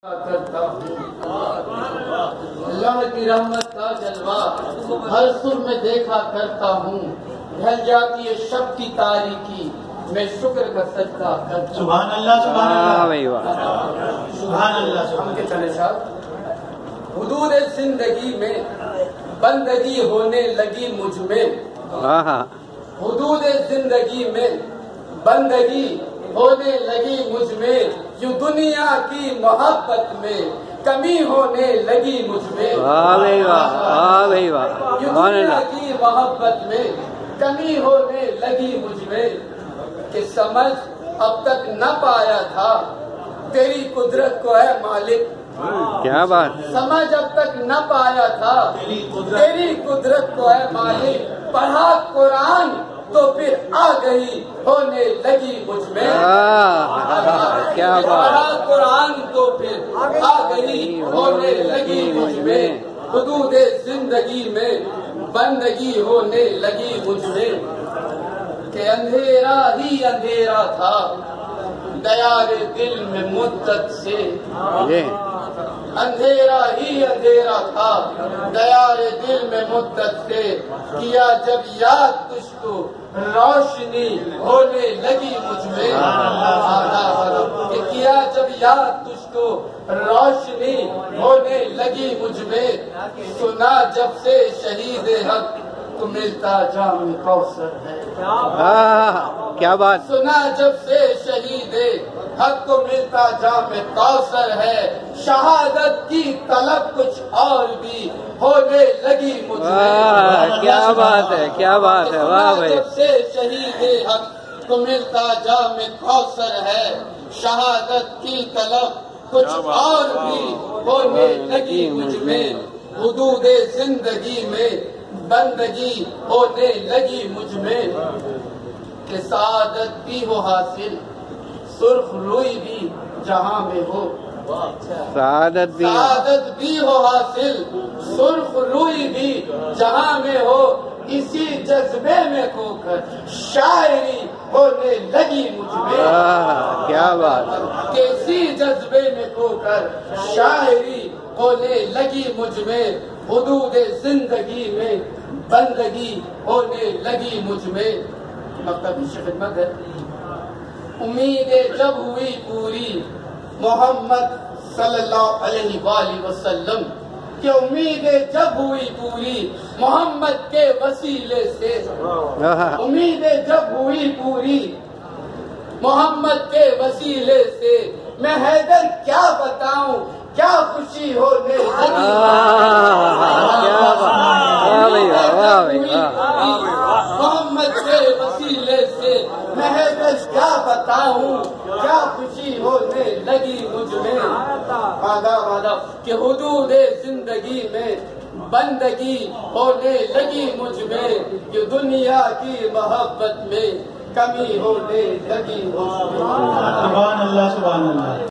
کرتا ہوں اللہ کی رحمت کا جلوہ ہر سر میں دیکھا کرتا ہوں، ڈھل جاتی ہے شب کی تاریکی میں شکر کا سجدہ کرتا ہوں۔ سبحان اللہ سبحان اللہ سبحان اللہ۔ ہم کے چلے صاحب، حدود زندگی میں بندگی ہونے لگی مجھ میں، حدود زندگی میں بندگی ہونے لگی مجھ میں، یوں دنیا کی محبت میں کمی ہونے لگی مجھ میں، یوں دنیا کی محبت میں کمی ہونے لگی مجھ میں، کہ سمجھ اب تک نہ پایا تھا تیری قدرت کو ہے مالک، کیا بات، سمجھ اب تک نہ پایا تھا تیری قدرت کو ہے مالک، پڑھا قرآن تو پھر آ گئی ہونے لگی مجھ میں، کیا بات، پڑھا قرآن تو پھر آ گئی ہونے لگی مجھ میں، حدود زندگی میں بندگی ہونے لگی مجھ میں، کہ اندھیرا ہی اندھیرا تھا دیار دل میں مدت سے، اندھیرا ہی اندھیرا تھا دیار دل میں مدت سے، کیا جب یاد تجھ کو روشنی ہونے لگی مجھ میں، کہ کیا جب یاد تجھ کو روشنی ہونے لگی مجھ میں، سنا جب سے شہید حق تو ملتا جام کوثر ہے، کیا بات، سنا جب سے شہید حق کو ملتا جام کوثر ہے، شہادت کی طلب کچھ اور بھی ہونے لگی مجھ میں، کیا بات ہے، کیا بات ہے، واہ بھائی، جب سے شہید حق کو ملتا جام کوثر ہے، شہادت کی طلب کچھ اور بھی ہونے لگی مجھ میں، حدود زندگی میں بندگی ہونے لگی مجھ میں، کہ سعادت بھی ہو حاصل سرخ روئی بھی جہاں میں ہو، سعادت بھی ہو حاصل سرخ روئی بھی جہاں میں ہو، اسی جذبے میں کھو کر شاعری ہونے لگی مجھ میں، کیا بات، کہ اسی جذبے میں کھو کر شاعری ہونے لگی مجھ میں، حدود زندگی میں بندگی ہونے لگی مجھ میں، مکتب خدمت ہے، امیدیں جب ہوئی پوری محمد صلی اللہ علیہ وآلہ وسلم، کہ امیدیں جب ہوئی پوری محمد کے وسیلے سے، امیدیں جب ہوئی پوری محمد کے وسیلے سے، میں حیدر کیا بتاؤں کیا خوشی ہونے لگی، محمد کے وسیلے سے میں حیدر کیا بتاؤں کیا خوشی ہونے لگی مجھ میں، کہ حدود زندگی میں بندگی ہونے لگی مجھ میں، کہ دنیا کی محبت میں کمی ہونے لگی مجھ میں۔ سبحان اللہ سبحان اللہ۔